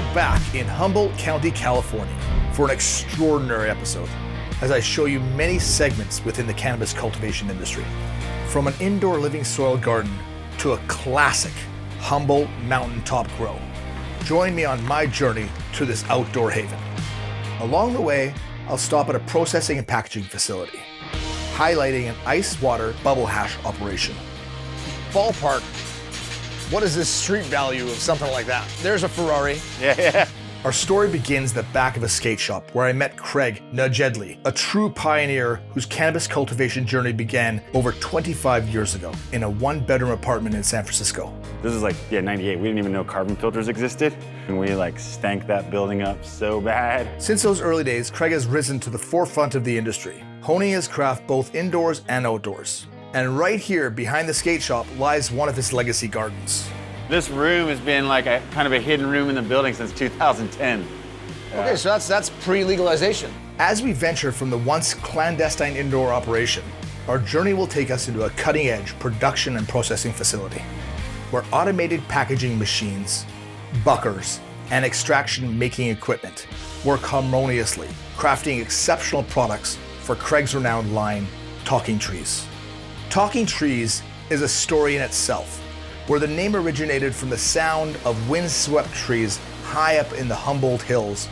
are back in Humboldt County, California for an extraordinary episode as I show you many segments within the cannabis cultivation industry. From an indoor living soil garden to a classic Humboldt mountaintop grow. Join me on my journey to this outdoor haven. Along the way, I'll stop at a processing and packaging facility, highlighting an ice water bubble hash operation. Ballpark, what is this street value of something like that? There's a Ferrari. Yeah. Our story begins at the back of a skate shop where I met Craig Nejedly, a true pioneer whose cannabis cultivation journey began over 25 years ago in a one-bedroom apartment in San Francisco. This is 98. We didn't even know carbon filters existed. And we stank that building up so bad. Since those early days, Craig has risen to the forefront of the industry, honing his craft both indoors and outdoors. And right here behind the skate shop lies one of his legacy gardens. This room has been like a kind of a hidden room in the building since 2010. Okay, so that's pre-legalization. As we venture from the once clandestine indoor operation, our journey will take us into a cutting-edge production and processing facility where automated packaging machines, buckers, and extraction making equipment work harmoniously, crafting exceptional products for Craig's renowned line, Talking Trees. Talking Trees is a story in itself, where the name originated from the sound of windswept trees high up in the Humboldt Hills,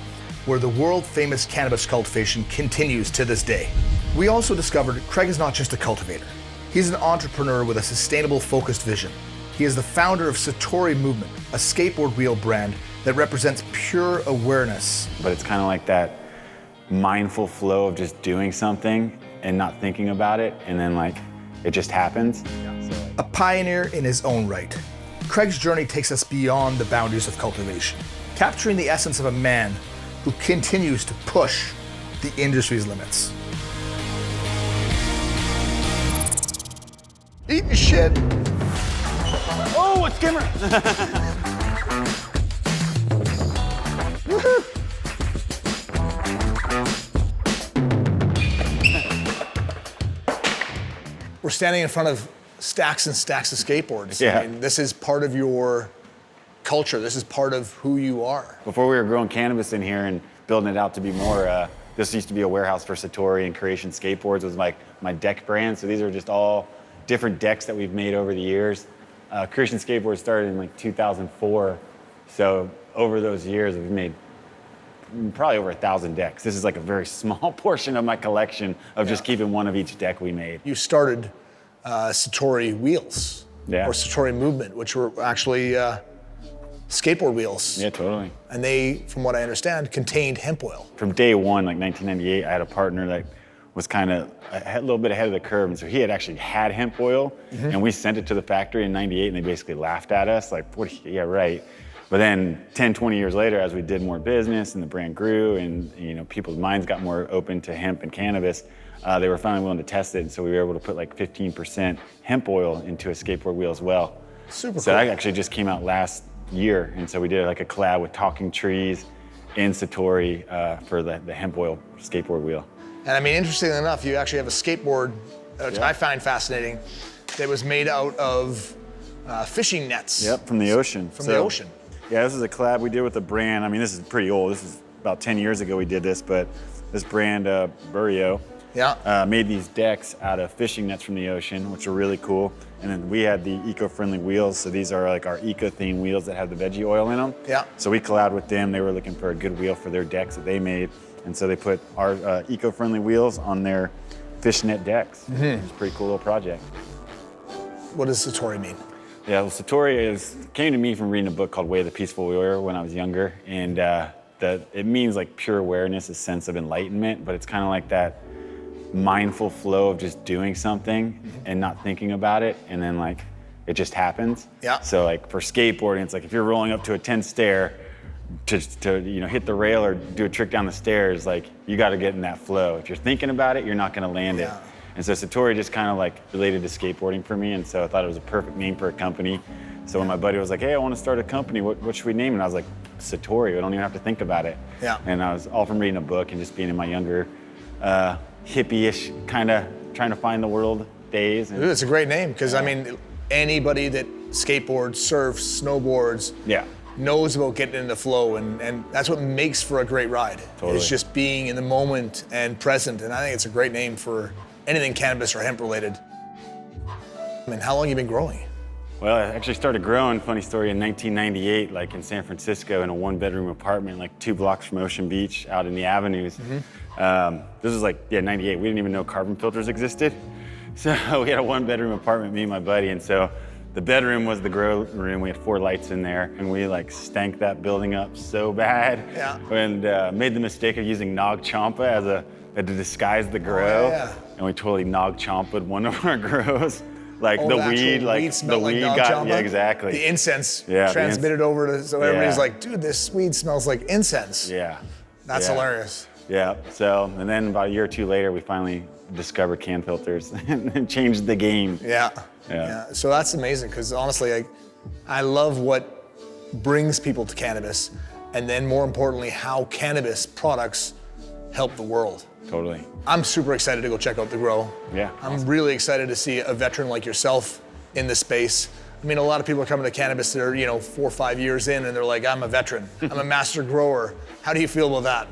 where the world-famous cannabis cultivation continues to this day. We also discovered Craig is not just a cultivator. He's an entrepreneur with a sustainable, focused vision. He is the founder of Satori Movement, a skateboard wheel brand that represents pure awareness. But it's kind of like that mindful flow of just doing something and not thinking about it, and then it just happens. A pioneer in his own right, Craig's journey takes us beyond the boundaries of cultivation, capturing the essence of a man who continues to push the industry's limits. Eating shit. Oh, a skimmer! Woohoo! We're standing in front of stacks and stacks of skateboards. Yeah. I mean, this is part of your culture. This is part of who you are. Before we were growing cannabis in here and building it out to be more, this used to be a warehouse for Satori and Creation Skateboards was my deck brand. So these are just all different decks that we've made over the years. Creation Skateboards started in 2004. So over those years, we've made probably over 1,000 decks. This is a very small portion of my collection of just keeping one of each deck we made. You started Satori Wheels, or Satori Movement, which were actually skateboard wheels. Yeah, totally. And they, from what I understand, contained hemp oil. From day one, 1998, I had a partner that was kind of a little bit ahead of the curve. And so he had actually had hemp oil, and we sent it to the factory in 98, and they basically laughed at us, yeah, right. But then 10, 20 years later, as we did more business and the brand grew and people's minds got more open to hemp and cannabis, they were finally willing to test it. And so we were able to put 15% hemp oil into a skateboard wheel as well. Super cool. So that actually just came out last year. And so we did a collab with Talking Trees and Satori for the hemp oil skateboard wheel. And I mean, interestingly enough, you actually have a skateboard, which I find fascinating, that was made out of fishing nets. Yep, from the ocean. From the ocean. Yeah, this is a collab we did with a brand. I mean, this is pretty old. This is about 10 years ago we did this, but this brand, Burrio, made these decks out of fishing nets from the ocean, which are really cool. And then we had the eco-friendly wheels. So these are our eco-themed wheels that have the veggie oil in them. Yeah. So we collabed with them. They were looking for a good wheel for their decks that they made. And so they put our eco-friendly wheels on their fishnet decks. Mm-hmm. It was a pretty cool little project. What does Satori mean? Yeah, well, Satori came to me from reading a book called Way of the Peaceful Warrior when I was younger. And it means pure awareness, a sense of enlightenment, but it's kind of like that mindful flow of just doing something and not thinking about it, and then it just happens. Yeah. So for skateboarding, it's if you're rolling up to a 10 stair to hit the rail or do a trick down the stairs, you got to get in that flow. If you're thinking about it, you're not going to land it. And so Satori just kind of related to skateboarding for me, and so I thought it was a perfect name for a company. So when my buddy was like, hey, I want to start a company, what should we name it? And I was like, Satori, we don't even have to think about it. Yeah. And I was all from reading a book and just being in my younger, hippie-ish kind of trying to find the world days. And, it's a great name, because I mean, anybody that skateboards, surfs, snowboards, knows about getting in the flow, and that's what makes for a great ride. Totally. It's just being in the moment and present, and I think it's a great name for anything cannabis or hemp related. I mean, how long have you been growing? Well, I actually started growing, funny story, in 1998, like in San Francisco in a 1-bedroom apartment, like 2 blocks from Ocean Beach out in the avenues. This was like, 98. We didn't even know carbon filters existed. So we had a 1-bedroom apartment, me and my buddy. And so the bedroom was the grow room. We had 4 lights in there, and we like stank that building up so bad. Yeah. And made the mistake of using Nog Champa to disguise the grow. Oh, yeah. And we totally Nog Champa'd one of our grows. Like Oh, the actual weed, like weed the smelled like weed Nog got, Champa? yeah, exactly. The incense Yeah, transmitted over to, so everybody's Yeah. like, dude, this weed smells like incense. Yeah. That's Yeah. hilarious. Yeah. So, and then about a year or 2 later, we finally discovered can filters and changed the game. Yeah. Yeah. So that's amazing, because honestly, I love what brings people to cannabis, and then more importantly, how cannabis products help the world. Totally. I'm super excited to go check out the grow. Yeah. I'm really excited to see a veteran like yourself in the space. I mean, a lot of people are coming to cannabis, they're 4 or 5 years in, and they're like, I'm a veteran, I'm a master grower. How do you feel about that?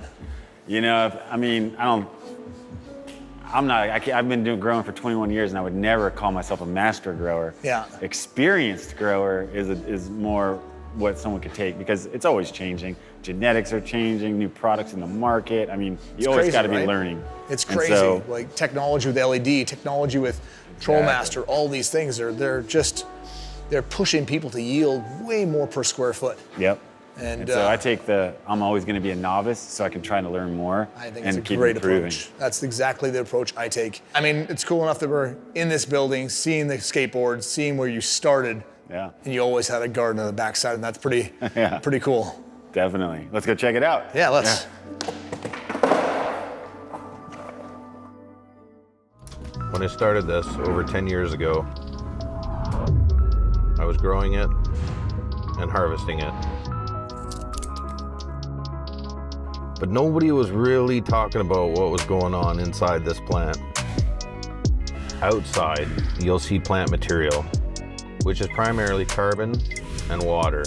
I've been growing for 21 years, and I would never call myself a master grower. Yeah. Experienced grower is more what someone could take, because it's always changing. Genetics are changing, new products in the market. I mean, you always got to be learning. It's And crazy. so- Like technology with LED, technology with Trollmaster, all these things they're pushing people to yield way more per square foot. Yep. And so I take I'm always going to be a novice, so I can try to learn more I think and it's a keep great improving. approach. That's exactly the approach I take. I mean, it's cool enough that we're in this building, seeing the skateboard, seeing where you started, Yeah. and you always had a garden on the backside, and that's pretty, Yeah. pretty cool. Definitely. Let's go check it out. Yeah, let's. When I started this over 10 years ago, I was growing it and harvesting it. But nobody was really talking about what was going on inside this plant. Outside, you'll see plant material, which is primarily carbon and water.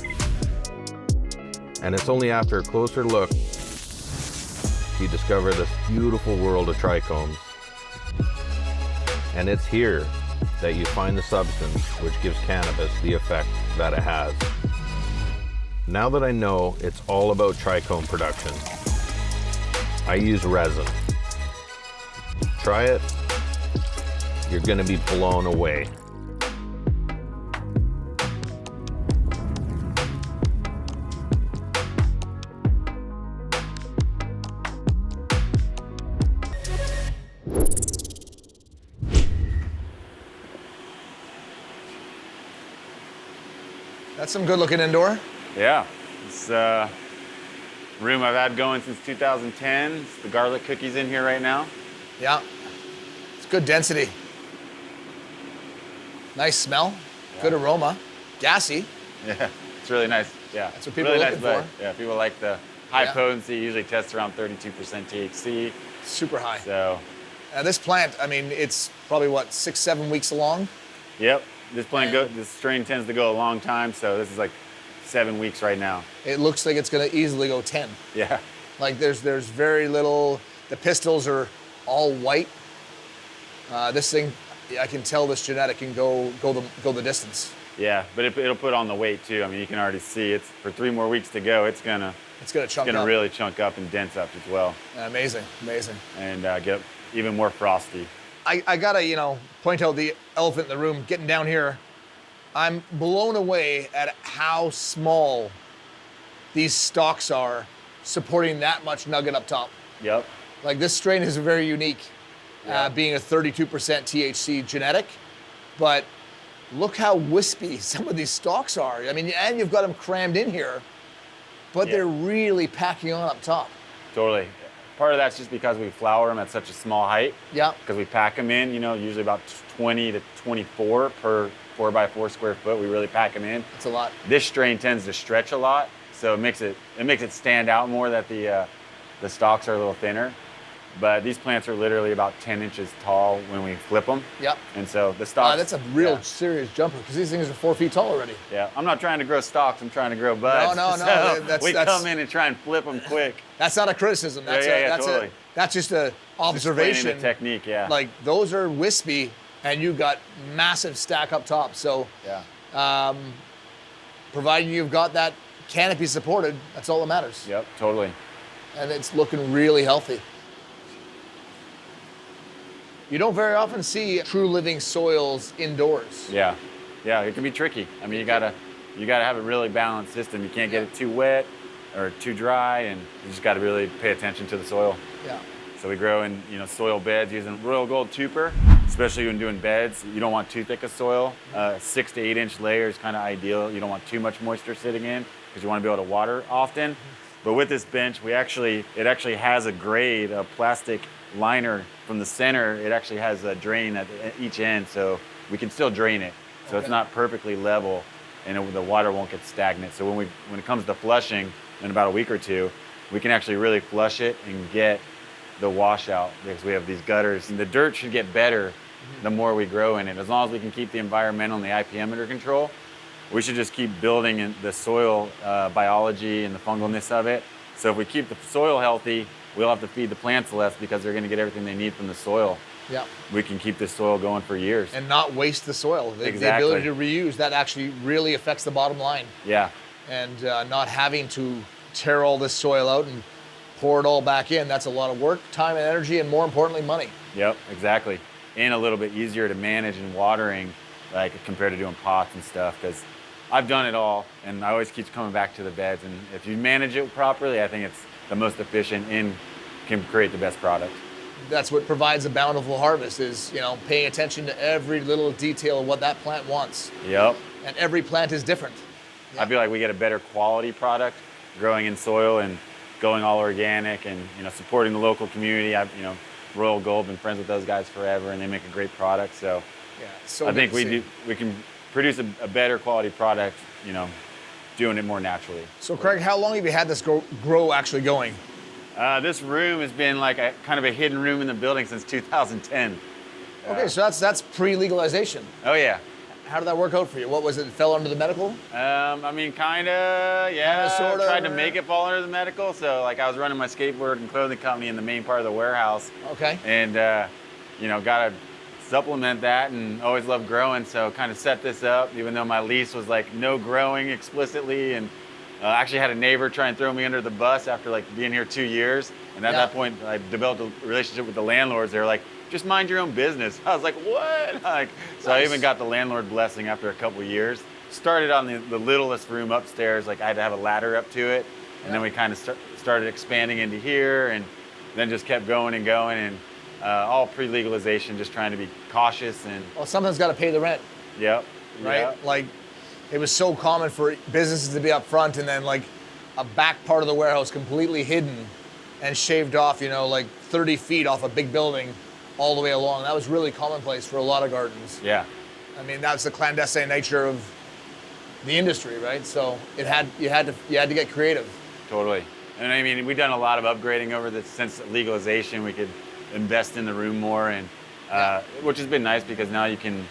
And it's only after a closer look you discover this beautiful world of trichomes. And it's here that you find the substance which gives cannabis the effect that it has. Now that I know it's all about trichome production, I use resin. Try it, you're gonna be blown away. That's some good looking indoor. Yeah. It's room I've had going since 2010. It's the garlic cookies in here right now. Yeah. It's good density. Nice smell, good aroma, gassy. Yeah. It's really nice. Yeah. That's what people really are looking nice bud. for. Yeah. People like the high Yeah. potency. Usually tests around 32% THC. Super high. So, This plant, I mean, it's probably what, 6, 7 weeks along? yep. This strain tends to go a long time. So this is like 7 weeks right now. It looks like it's gonna easily go 10. Yeah. Like there's very little, the pistils are all white. This thing, I can tell this genetic can go the distance. Yeah. But it'll put on the weight too. I mean, you can already see it's for 3 more weeks to go. It's gonna Chunk up. really chunk up and dense up as well, Amazing, amazing. and get even more frosty. I gotta, point out the elephant in the room. Getting down here, I'm blown away at how small these stalks are, supporting that much nugget up top. Yep. Like this strain is very unique, being a 32% THC genetic, but look how wispy some of these stalks are. I mean, and you've got them crammed in here, but Yeah. they're really packing on up top. Totally. Part of that's just because we flower them at such a small height. Yeah. Because we pack them in, usually about 20 to 24 per 4x4 square foot. We really pack them in. It's a lot. This strain tends to stretch a lot, so it makes it stand out more that the stalks are a little thinner. But these plants are literally about 10 inches tall when we flip them. Yep. And so the stalks. That's a real serious jumper because these things are 4 feet tall already. Yeah. I'm not trying to grow stalks. I'm trying to grow buds. No. So we come in and try and flip them quick. That's not a criticism. That's totally. That's just an observation. The technique, yeah. Like those are wispy, and you got massive stack up top. So, providing you've got that canopy supported, that's all that matters. Yep, totally. And it's looking really healthy. You don't very often see true living soils indoors. Yeah, it can be tricky. I mean, you gotta have a really balanced system. You can't get it too wet or too dry, and you just gotta really pay attention to the soil. Yeah. So we grow in soil beds using Royal Gold tuber, especially when doing beds. You don't want too thick of soil. 6 to 8 inch layer is kind of ideal. You don't want too much moisture sitting in because you want to be able to water often. But with this bench, it actually has a grade, a plastic liner from the center. It actually has a drain at each end, so we can still drain it. So It's not perfectly level, and the water won't get stagnant. So when it comes to flushing in about a week or two, we can actually really flush it and get the washout because we have these gutters. And the dirt should get better the more we grow in it. As long as we can keep the environmental and the IPM under control, we should just keep building in the soil biology and the fungalness of it. So if we keep the soil healthy, we'll have to feed the plants less because they're going to get everything they need from the soil. Yeah. We can keep this soil going for years. And not waste the soil. The Exactly. ability to reuse, that actually really affects the bottom line. Yeah. And not having to tear all this soil out and pour it all back in, that's a lot of work, time and energy, and more importantly, money. Yep, exactly. And a little bit easier to manage in watering, like compared to doing pots and stuff, because I've done it all, and I always keep coming back to the beds. And if you manage it properly, I think it's the most efficient and can create the best product. That's what provides a bountiful harvest is, paying attention to every little detail of what that plant wants. Yep. And every plant is different. I feel like we get a better quality product growing in soil and going all organic and supporting the local community. Royal Gold, been friends with those guys forever, and they make a great product. So, I think we can produce a better quality product, doing it more naturally. So Craig, how long have you had this grow actually going? This room has been like a kind of a hidden room in the building since 2010. Okay, so that's pre-legalization. Oh yeah. How did that work out for you? What was it? Fell under the medical? Kinda, yeah. Sorta. Tried to make it fall under the medical. So I was running my skateboard and clothing company in the main part of the warehouse. Okay. And gotta supplement that, and always loved growing. So kind of set this up, even though my lease was like no growing explicitly, and actually had a neighbor try and throw me under the bus after being here 2 years. And at that point, I developed a relationship with the landlords. They were like, just mind your own business. I was like, what? So I even got the landlord blessing after a couple of years. Started on the littlest room upstairs. I had to have a ladder up to it. And then we kind of started expanding into here, and then just kept going and going, and all pre-legalization, just trying to be cautious. And Well, something's got to pay the rent. Yep. Right? Yep. It was so common for businesses to be up front and then a back part of the warehouse completely hidden and shaved off, 30 feet off a big building all the way along. That was really commonplace for a lot of gardens. Yeah. I mean, that's the clandestine nature of the industry, right? So you had to get creative. Totally. And I mean, we've done a lot of upgrading since legalization. We could invest in the room more, and which has been nice because now you can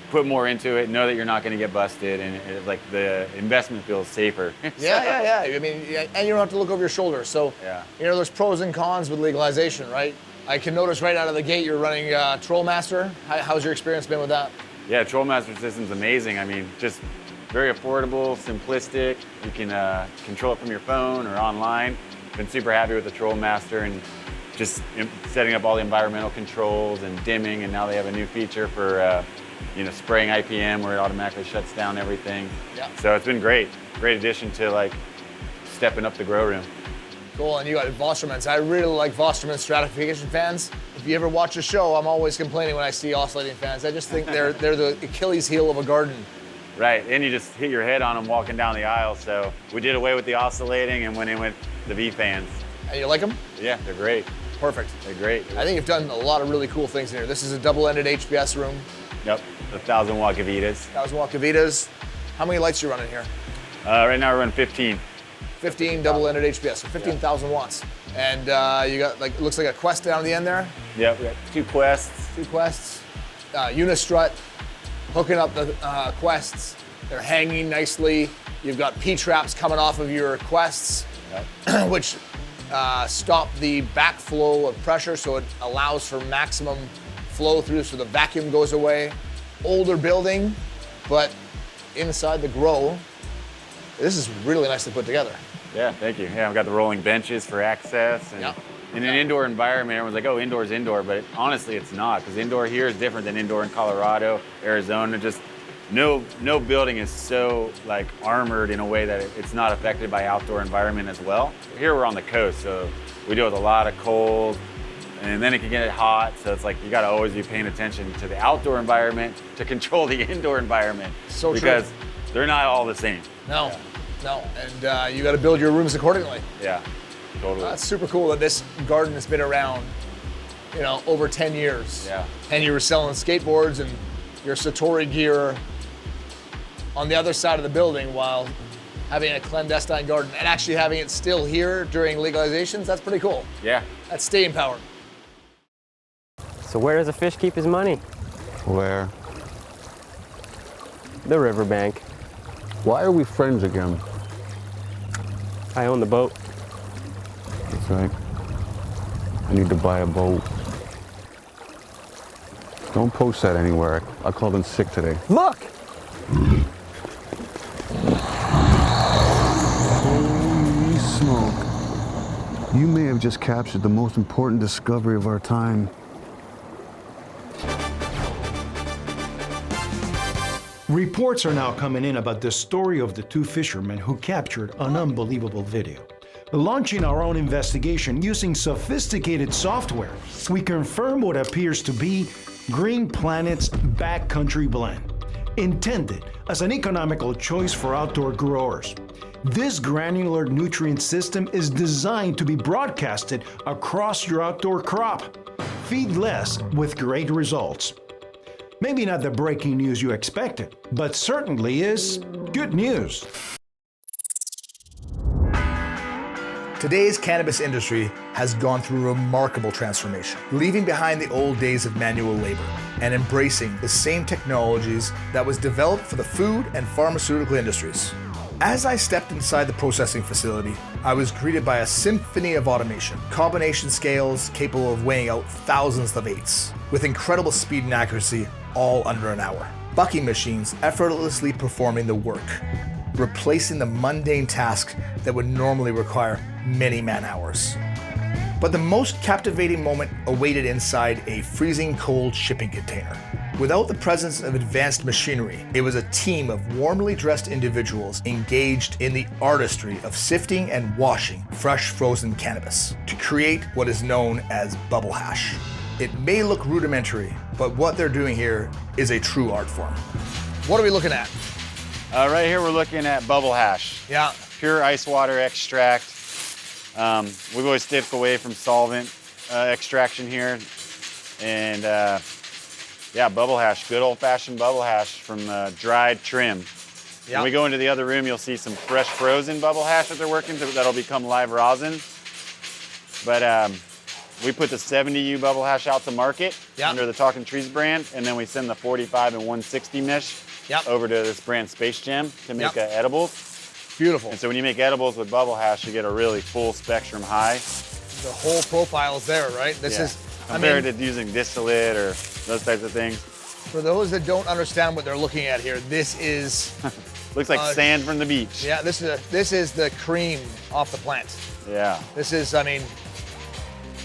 put more into it, know that you're not going to get busted, and the investment feels safer. Yeah. I mean, and you don't have to look over your shoulder. So, there's pros and cons with legalization, right? I can notice right out of the gate you're running Trollmaster. How's your experience been with that? Yeah, Trollmaster system's amazing. I mean, just very affordable, simplistic. You can control it from your phone or online. Been super happy with the Trollmaster, and just setting up all the environmental controls and dimming, and now they have a new feature for spraying IPM where it automatically shuts down everything. Yeah. So it's been great addition to stepping up the grow room. Cool, and you got Vostermans. I really like Vosterman stratification fans. If you ever watch a show, I'm always complaining when I see oscillating fans. I just think they're the Achilles heel of a garden. Right, and you just hit your head on them walking down the aisle. So we did away with the oscillating and went in with the V fans. And you like them? Yeah, they're great. Perfect. They're great. I think you've done a lot of really cool things in here. This is a double-ended HBS room. Yep, 1,000 watt Gavitas. 1,000 watt Gavitas. How many lights are you running here? Right now we're running 15. 15 double-ended HBS, so 15,000 watts. And you got like, it looks like a quest down the end there. Yep, we got 2 quests. 2 quests. Unistrut, hooking up the quests. They're hanging nicely. You've got P-traps coming off of your quests, yep. which stop the backflow of pressure, so it allows for maximum flow through, so the vacuum goes away. Older building, but inside the grow, this is really nicely put together. Yeah, thank you. Yeah, I've got the rolling benches for access. And yep. in an indoor environment, everyone's like, oh, indoor's indoor, but honestly, it's not, because indoor here is different than indoor in Colorado, Arizona. Just no building is so like armored in a way that it's not affected by outdoor environment as well. Here we're on the coast, so we deal with a lot of cold, and then it can get hot, so it's like you gotta always be paying attention to the outdoor environment to control the indoor environment. So because true. They're not all the same. No, no, and you gotta build your rooms accordingly. Yeah, totally. That's super cool that this garden has been around, you know, over 10 years. Yeah. And you were selling skateboards and your Satori gear on the other side of the building while having a clandestine garden and actually having it still here during legalizations. That's pretty cool. Yeah. That's staying power. So where does a fish keep his money? Where? The riverbank. Why are we friends again? I own the boat. That's right. I need to buy a boat. Don't post that anywhere. I called in sick today. Look! Holy smoke. You may have just captured the most important discovery of our time. Reports are now coming in about the story of the 2 fishermen who captured an unbelievable video. Launching our own investigation using sophisticated software, we confirm what appears to be Green Planet's Backcountry Blend, intended as an economical choice for outdoor growers. This granular nutrient system is designed to be broadcasted across your outdoor crop. Feed less with great results. Maybe not the breaking news you expected, but certainly is good news. Today's cannabis industry has gone through a remarkable transformation, leaving behind the old days of manual labor and embracing the same technologies that was developed for the food and pharmaceutical industries. As I stepped inside the processing facility, I was greeted by a symphony of automation, combination scales capable of weighing out thousands of eighths, with incredible speed and accuracy, all under an hour. Bucking machines effortlessly performing the work, replacing the mundane tasks that would normally require many man-hours. But the most captivating moment awaited inside a freezing cold shipping container. Without the presence of advanced machinery, it was a team of warmly dressed individuals engaged in the artistry of sifting and washing fresh frozen cannabis to create what is known as bubble hash. It may look rudimentary, but what they're doing here is a true art form. What are we looking at? Right here we're looking at bubble hash. Yeah. Pure ice water extract. We've always stayed away from solvent extraction here. And yeah, bubble hash, good old-fashioned bubble hash from dried trim. Yeah. When we go into the other room, you'll see some fresh frozen bubble hash that they're working to, that'll become live rosin. But we put the 70U bubble hash out to market under the Talking Trees brand, and then we send the 45 and 160 mesh over to this brand Space Gem to make edibles. Beautiful. And so when you make edibles with bubble hash, you get a really full spectrum high. The whole profile is there, right? This is compared to using distillate or those types of things. For those that don't understand what they're looking at here, this is looks like sand from the beach. Yeah, this is the cream off the plant. Yeah. This is, I mean,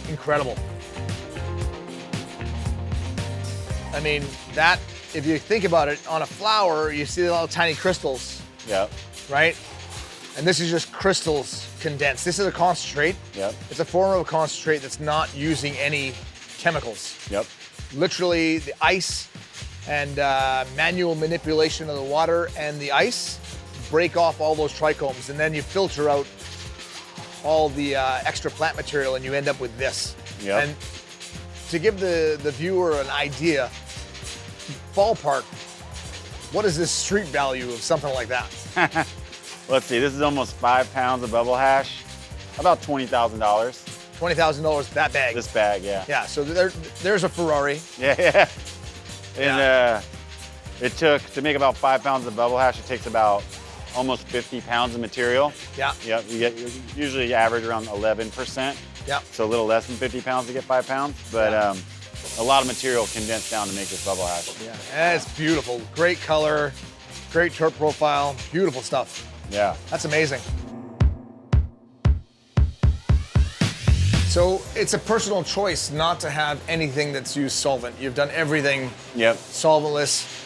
incredible. I mean, that, if you think about it, on a flower, you see the little tiny crystals. Yep. Right? And this is just crystals condensed. This is a concentrate. Yep. It's a form of a concentrate that's not using any chemicals. Yep. Literally the ice and manual manipulation of the water and the ice break off all those trichomes, and then you filter out all the extra plant material and you end up with this. Yep. And to give the viewer an idea, ballpark, what is this street value of something like that? Let's see, this is almost 5 pounds of bubble hash, about $20,000. $20,000 that bag. This bag, yeah. Yeah, so there's a Ferrari. Yeah. And it took, to make about 5 pounds of bubble hash, it takes about almost 50 pounds of material. Yeah. Yep, you usually average around 11%. Yeah. So a little less than 50 pounds to get 5 pounds, but a lot of material condensed down to make this bubble hash. Yeah, and it's beautiful. Great color, great terp profile, beautiful stuff. Yeah. That's amazing. So it's a personal choice not to have anything that's used solvent. You've done everything solventless.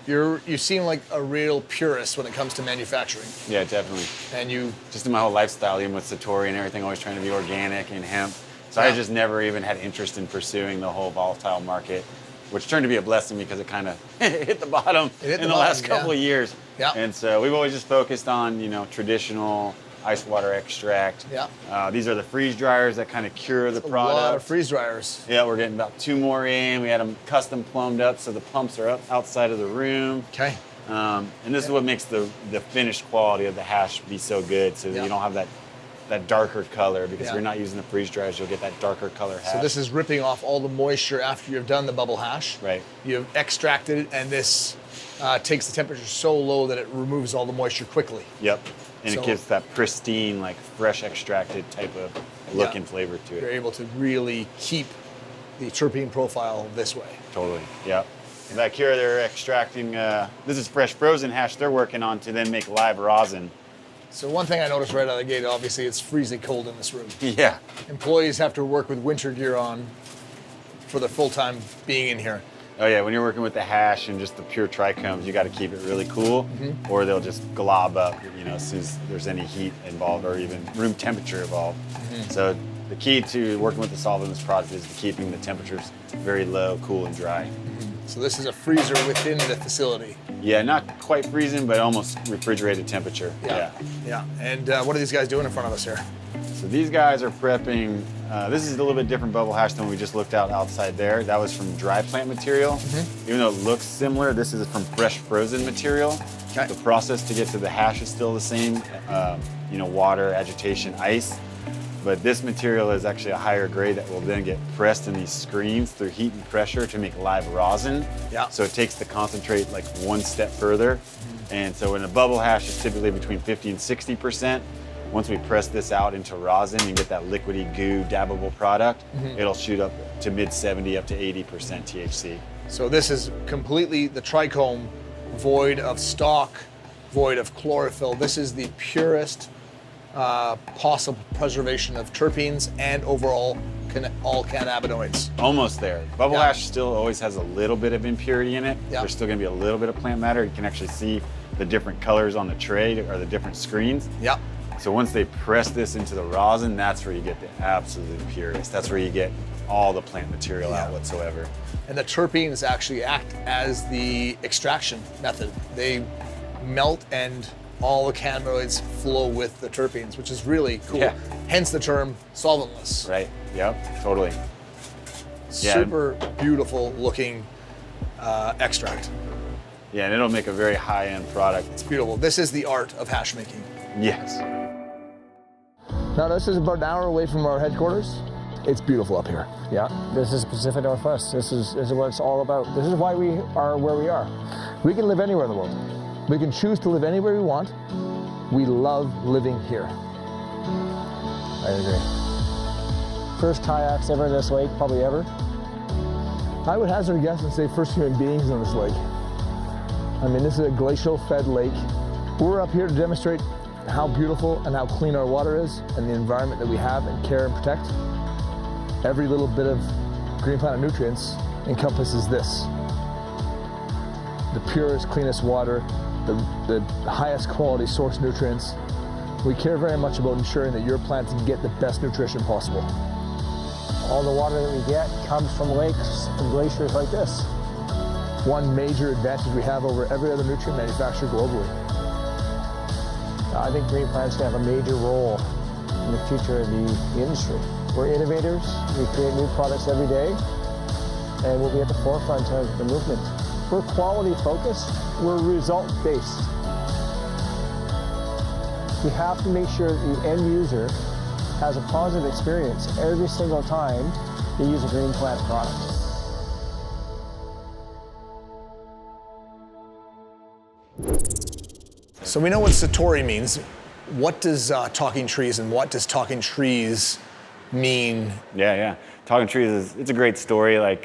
You seem like a real purist when it comes to manufacturing. Yeah, definitely. And you just in my whole lifestyle, even with Satori and everything, always trying to be organic and hemp. So I just never even had interest in pursuing the whole volatile market, which turned to be a blessing because it kind of hit the bottom in the last couple of years. Yeah. And so we've always just focused on, traditional ice water extract. Yeah. These are the freeze dryers that kind of cure the product. A lot of freeze dryers. Yeah, we're getting about 2 more in. We had them custom plumbed up so the pumps are up outside of the room. Okay. And this is what makes the finished quality of the hash be so good, so that you don't have that darker color, because if you're not using the freeze dryers, you'll get that darker color hash. So this is ripping off all the moisture after you've done the bubble hash. Right. You've extracted it, and this takes the temperature so low that it removes all the moisture quickly. Yep. And it gives that pristine, like fresh extracted type of look and flavor to it. You're able to really keep the terpene profile this way. Totally, yep. And back here they're extracting, this is fresh frozen hash they're working on to then make live rosin. So one thing I noticed right out of the gate, obviously it's freezing cold in this room. Yeah. Employees have to work with winter gear on for their full-time being in here. Oh yeah, when you're working with the hash and just the pure trichomes, you got to keep it really cool, or they'll just glob up, as soon as there's any heat involved or even room temperature involved. So the key to working with the solventless product is keeping the temperatures very low, cool, and dry. So this is a freezer within the facility. Yeah, not quite freezing, but almost refrigerated temperature. Yeah. And what are these guys doing in front of us here? So these guys are prepping, this is a little bit different bubble hash than we just looked at outside there. That was from dry plant material. Even though it looks similar, this is from fresh frozen material. Okay. The process to get to the hash is still the same, water, agitation, ice. But this material is actually a higher grade that will then get pressed in these screens through heat and pressure to make live rosin. Yeah. So it takes the concentrate like one step further. And so when a bubble hash is typically between 50 and 60%, once we press this out into rosin and get that liquidy goo dabbable product, it'll shoot up to mid-70 up to 80% THC. So this is completely the trichome, void of stalk, void of chlorophyll. This is the purest possible preservation of terpenes and overall all cannabinoids. Almost there. Bubble hash still always has a little bit of impurity in it. There's still gonna be a little bit of plant matter. You can actually see the different colors on the tray or the different screens. Yep. So once they press this into the rosin, that's where you get the absolute purest. That's where you get all the plant material out whatsoever. And the terpenes actually act as the extraction method. They melt and all the cannabinoids flow with the terpenes, which is really cool. Yeah. Hence the term solventless. Right, yep, totally. Super beautiful looking extract. Yeah, and it'll make a very high-end product. It's beautiful. This is the art of hash making. Yes. Now this is about an hour away from our headquarters. It's beautiful up here. Yeah, this is Pacific Northwest. This is what it's all about. This is why we are where we are. We can live anywhere in the world. We can choose to live anywhere we want. We love living here. I agree. First kayaks ever in this lake, probably ever. I would hazard a guess and say first human beings in this lake. I mean, this is a glacial-fed lake. We're up here to demonstrate how beautiful and how clean our water is and the environment that we have and care and protect. Every little bit of Green Planet nutrients encompasses this. The purest, cleanest water, the highest quality source nutrients. We care very much about ensuring that your plants get the best nutrition possible. All the water that we get comes from lakes and glaciers like this. One major advantage we have over every other nutrient manufacturer globally. I think Green Plant's going to have a major role in the future of the industry. We're innovators, we create new products every day, and we'll be at the forefront of the movement. We're quality focused, we're result based. We have to make sure that the end user has a positive experience every single time they use a green plant product. So we know what Satori means. What does talking trees and what does talking trees mean? Yeah. Talking trees it's a great story. Like,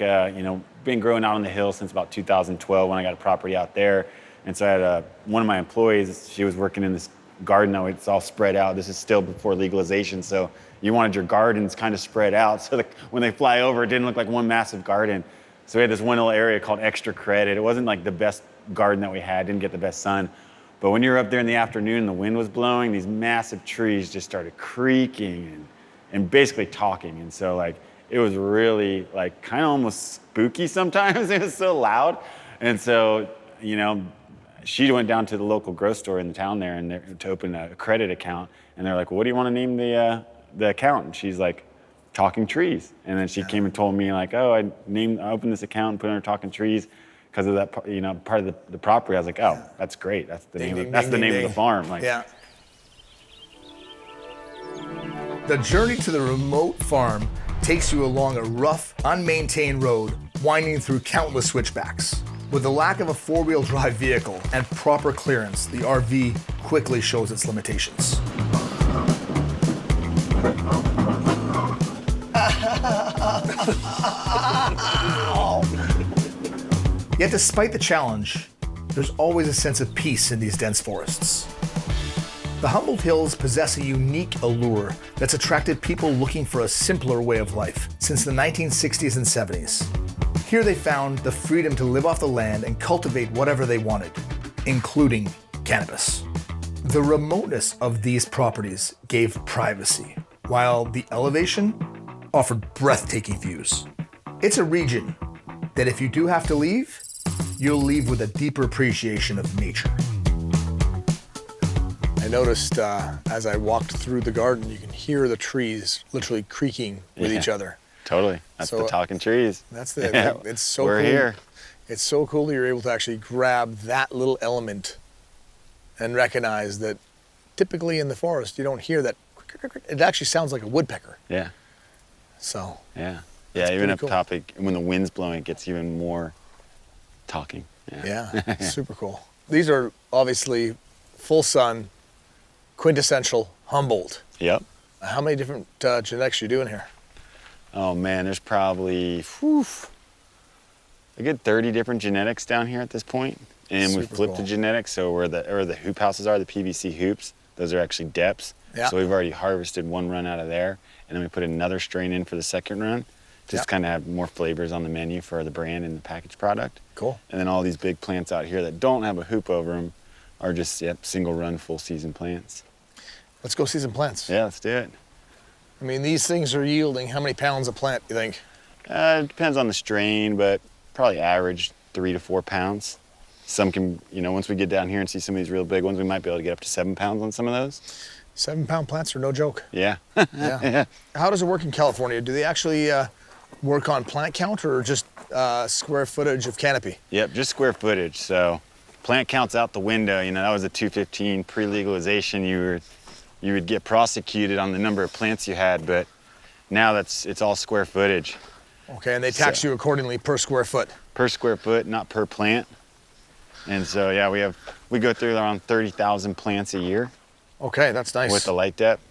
been growing out on the hill since about 2012 when I got a property out there. And so I had one of my employees, she was working in this garden. Now it's all spread out. This is still before legalization. So you wanted your gardens kind of spread out. So when they fly over, it didn't look like one massive garden. So we had this one little area called extra credit. It wasn't like the best garden that we had, didn't get the best sun. But when you were up there in the afternoon and the wind was blowing, these massive trees just started creaking and basically talking. And so like, it was really like kind of almost spooky sometimes. It was so loud. And so, she went down to the local grocery store in the town there and to open a credit account. And they're like, well, what do you want to name the account? And she's like, Talking Trees. And then she came and told me like, oh, I opened this account and put under Talking Trees because of that, part of the property. I was like, oh, that's great. That's the name of the farm. Like, yeah. The journey to the remote farm takes you along a rough, unmaintained road winding through countless switchbacks. With the lack of a four-wheel drive vehicle and proper clearance, the RV quickly shows its limitations. Yet despite the challenge, there's always a sense of peace in these dense forests. The Humboldt Hills possess a unique allure that's attracted people looking for a simpler way of life since the 1960s and 70s. Here they found the freedom to live off the land and cultivate whatever they wanted, including cannabis. The remoteness of these properties gave privacy, while the elevation offered breathtaking views. It's a region that if you do have to leave, you'll leave with a deeper appreciation of nature. I noticed as I walked through the garden, you can hear the trees literally creaking with each other. Totally. That's the Talking Trees. That's it's so We're cool. here. It's so cool that you're able to actually grab that little element and recognize that typically in the forest, you don't hear that. It actually sounds like a woodpecker. Yeah. So. Yeah. Yeah, even up cool. top, when the wind's blowing, it gets even more talking. Yeah, super cool. These are obviously full sun, quintessential Humboldt. Yep. How many different genetics are you doing here? Oh man, there's probably a good 30 different genetics down here at this point. And we flipped the genetics, so where the hoop houses are, the PVC hoops, those are actually depths. Yeah. So we've already harvested one run out of there, and then we put another strain in for the second run, just kind of have more flavors on the menu for the brand and the packaged product. Cool. And then all these big plants out here that don't have a hoop over them are just single run, full season plants. Let's go see some plants. Yeah, let's do it. I mean, these things are yielding how many pounds a plant, you think? It depends on the strain, but probably average 3 to 4 pounds. Some can, once we get down here and see some of these real big ones, we might be able to get up to 7 pounds on some of those. 7-pound plants are no joke. Yeah. Yeah. How does it work in California? Do they actually work on plant count or just square footage of canopy? Yep, just square footage. So plant count's out the window. That was a 215 pre-legalization. You would get prosecuted on the number of plants you had, but now it's all square footage. Okay, and they tax you accordingly per square foot? Per square foot, not per plant. And so, yeah, we go through around 30,000 plants a year. Okay, that's nice. With the light depth.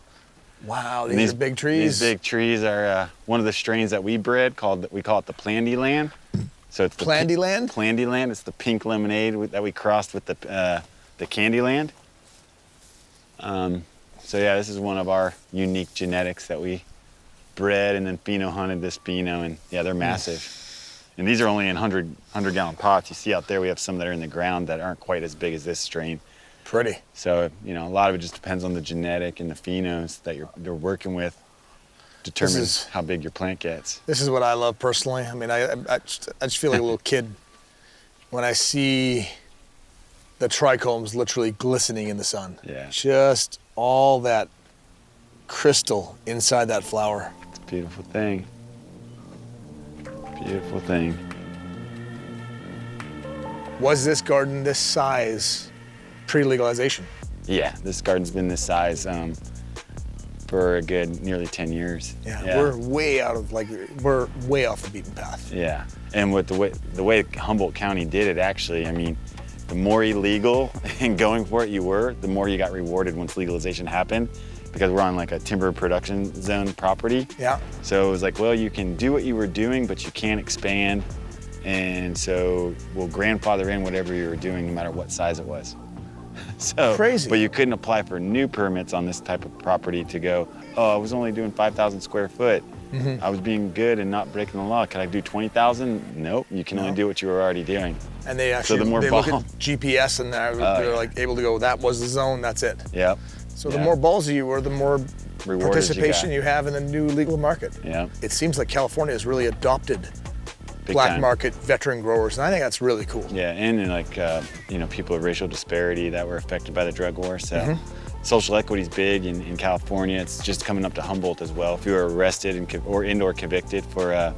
Wow, these are big trees. These big trees are one of the strains that we bred we call it the Plandyland. So it's Plandyland? Plandyland. It's the pink lemonade that we crossed with the Candyland. So yeah, this is one of our unique genetics that we bred and then pheno hunted this pheno, and yeah, they're massive. And these are only in 100-gallon pots. You see out there we have some that are in the ground that aren't quite as big as this strain. Pretty. So, a lot of it just depends on the genetic and the phenos that you're working with determines how big your plant gets. This is what I love personally. I mean, I just feel like a little kid when I see the trichomes literally glistening in the sun. Yeah. Just all that crystal inside that flower. It's a beautiful thing. Beautiful thing. Was this garden this size pre-legalization? Yeah, this garden's been this size. for a good nearly 10 years. Yeah, we're way off the beaten path. Yeah, and with the way Humboldt County did it, actually, I mean, the more illegal and going for it you were, the more you got rewarded once legalization happened, because we're on like a timber production zone property. Yeah. So it was like, well, you can do what you were doing, but you can't expand, and so we'll grandfather in whatever you were doing, no matter what size it was. So crazy. But you couldn't apply for new permits on this type of property to go, oh, I was only doing 5,000 square foot. I was being good and not breaking the law. Could I do 20,000? Nope. You can only do what you were already doing. And they actually look at GPS and they're like able to go, that was the zone, that's it. Yep. So the more ballsy you were, the more Rewarded participation you have in the new legal market. Yeah. It seems like California has really adopted Big black time. market veteran growers, and I think that's really cool. Yeah, and like you know, people of racial disparity that were affected by the drug war. So social equity is big in California. It's just coming up to Humboldt as well. If you were arrested or convicted for a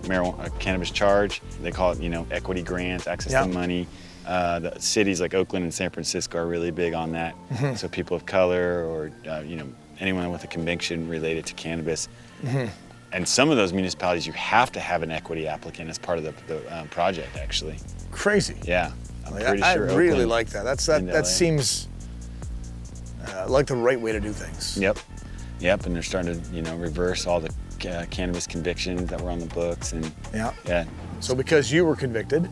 cannabis charge, they call it, you know, equity grants, access to money. The cities like Oakland and San Francisco are really big on that. So people of color or you know, anyone with a conviction related to cannabis. And some of those municipalities, you have to have an equity applicant as part of the project, actually. Crazy. Yeah, I'm pretty I sure really Oakland like that. That seems like the right way to do things. Yep, and they're starting to, you know, reverse all the cannabis convictions that were on the books, and yeah. So because you were convicted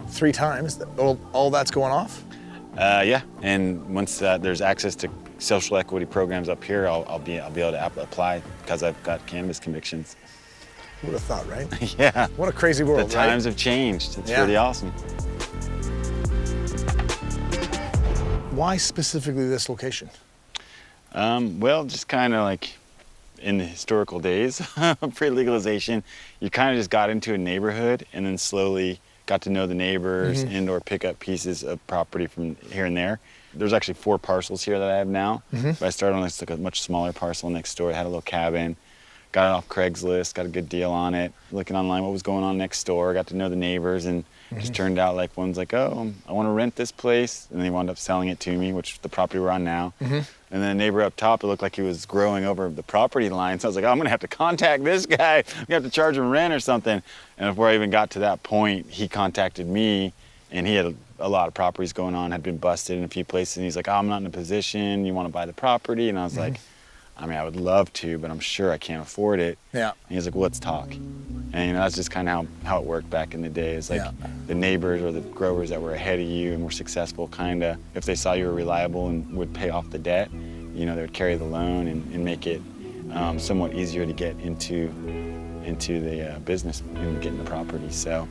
3 times, all that's going off? Yeah, and once there's access to social equity programs up here, I'll be able to apply because I've got cannabis convictions. Who would have thought, right? Yeah. What a crazy world, The times have changed. It's really awesome. Why specifically this location? Well, just kind of like in the historical days pre-legalization, you kind of just got into a neighborhood and then slowly got to know the neighbors and or pick up pieces of property from here and there. There's actually 4 parcels here that I have now. But I started on like a much smaller parcel next door. It had a little cabin. Got it off Craigslist, got a good deal on it. Looking online what was going on next door, got to know the neighbors, and it just turned out like one's like, oh, I want to rent this place. And they wound up selling it to me, which the property we're on now. And then the neighbor up top, it looked like he was growing over the property line. So I was like, oh, I'm gonna have to contact this guy. I'm gonna have to charge him rent or something. And before I even got to that point, he contacted me, and he had a lot of properties going on, had been busted in a few places. And he's like, oh, I'm not in a position, you wanna buy the property? And I was like, I mean, I would love to, but I'm sure I can't afford it. Yeah. And he's like, well, let's talk. And you know, that's just kind of how it worked back in the day. It's like the neighbors or the growers that were ahead of you and were successful, kind of, if they saw you were reliable and would pay off the debt, you know, they would carry the loan and make it somewhat easier to get into the business and getting the property. So,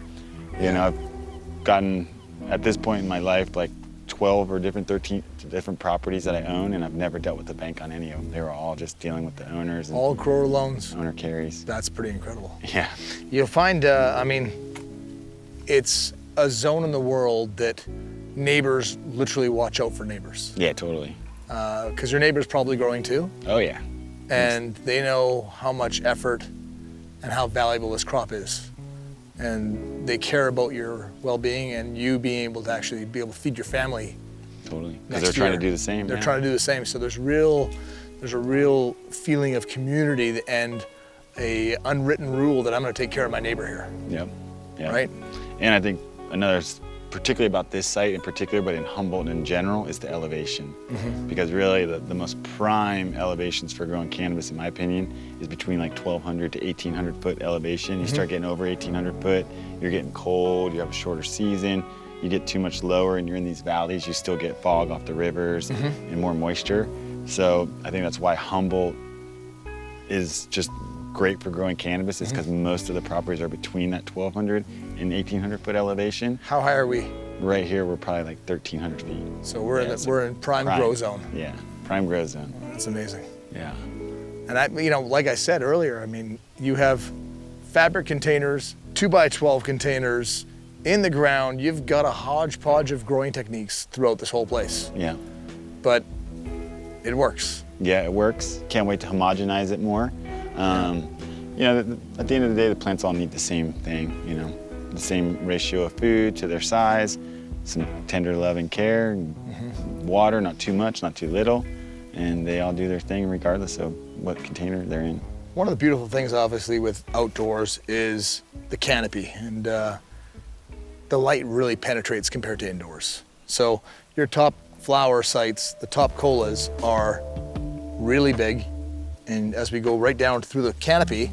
you know, I've gotten, at this point in my life, like 12 or 13 different properties that I own, and I've never dealt with the bank on any of them. They were all just dealing with the owners. And all grower loans. Owner carries. That's pretty incredible. Yeah. You'll find, I mean, it's a zone in the world that neighbors literally watch out for neighbors. Yeah, totally. Because your neighbor's probably growing too. Oh yeah. And they know how much effort and how valuable this crop is. And they care about your well-being and you being able to actually be able to feed your family. Totally, because they're trying to do the same. They're trying to do the same. So there's a real feeling of community and a unwritten rule that I'm going to take care of my neighbor here. Yep. Right? And I think another, particularly about this site in particular, but in Humboldt in general, is the elevation. Because really the most prime elevations for growing cannabis, in my opinion, is between like 1,200 to 1,800 foot elevation. You start getting over 1,800 foot, you're getting cold, you have a shorter season, you get too much lower and you're in these valleys, you still get fog off the rivers and more moisture. So I think that's why Humboldt is just great for growing cannabis, is because most of the properties are between that 1,200 and 1,800 foot elevation. How high are we? Right here, we're probably like 1,300 feet. So we're in prime grow zone. Yeah, prime grow zone. That's amazing. Yeah. And you know, like I said earlier, I mean, you have fabric containers, 2x12 containers in the ground. You've got a hodgepodge of growing techniques throughout this whole place. Yeah. But it works. Yeah, it works. Can't wait to homogenize it more. You know, at the end of the day, the plants all need the same thing, you know, the same ratio of food to their size, some tender love and care, water, not too much, not too little, and they all do their thing regardless of what container they're in. One of the beautiful things, obviously, with outdoors is the canopy, and the light really penetrates compared to indoors. So your top flower sites, the top colas, are really big, and as we go right down through the canopy,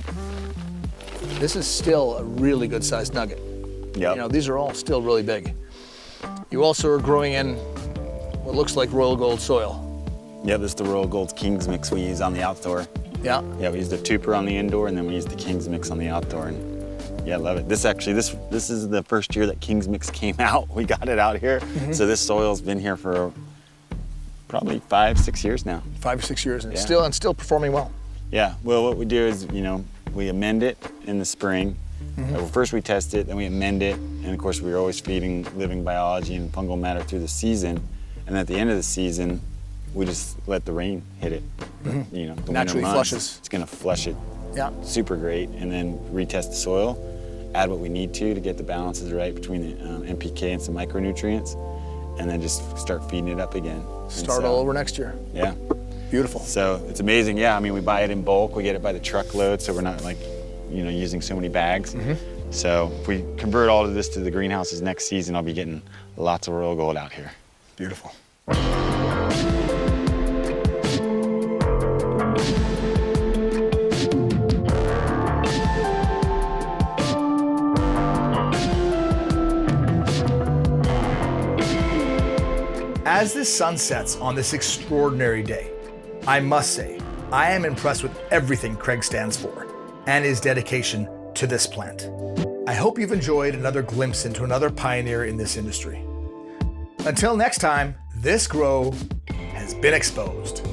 this is still a really good sized nugget. Yep. You know, these are all still really big. You also are growing in what looks like Royal Gold soil. Yeah, this is the Royal Gold Kings mix we use on the outdoor. Yeah. Yeah, we use the Tupper on the indoor, and then we use the Kings mix on the outdoor. And yeah, I love it. This is the first year that Kings mix came out. We got it out here. So this soil's been here for probably 5-6 years now. 5 or 6 years, and still performing well. Yeah. Well, what we do is, we amend it in the spring. Well, first we test it, then we amend it, and of course we're always feeding living biology and fungal matter through the season. And at the end of the season, we just let the rain hit it. The Naturally winter months, flushes. It's gonna flush it. Yeah. Super great, and then retest the soil, add what we need to get the balances right between the NPK and some micronutrients, and then just start feeding it up again. Start all over next year. Yeah. Beautiful. So it's amazing. Yeah, I mean, we buy it in bulk. We get it by the truckload, so we're not using so many bags. So if we convert all of this to the greenhouses next season, I'll be getting lots of Royal Gold out here. Beautiful. As the sun sets on this extraordinary day, I must say, I am impressed with everything Craig stands for and his dedication to this plant. I hope you've enjoyed another glimpse into another pioneer in this industry. Until next time, this grow has been exposed.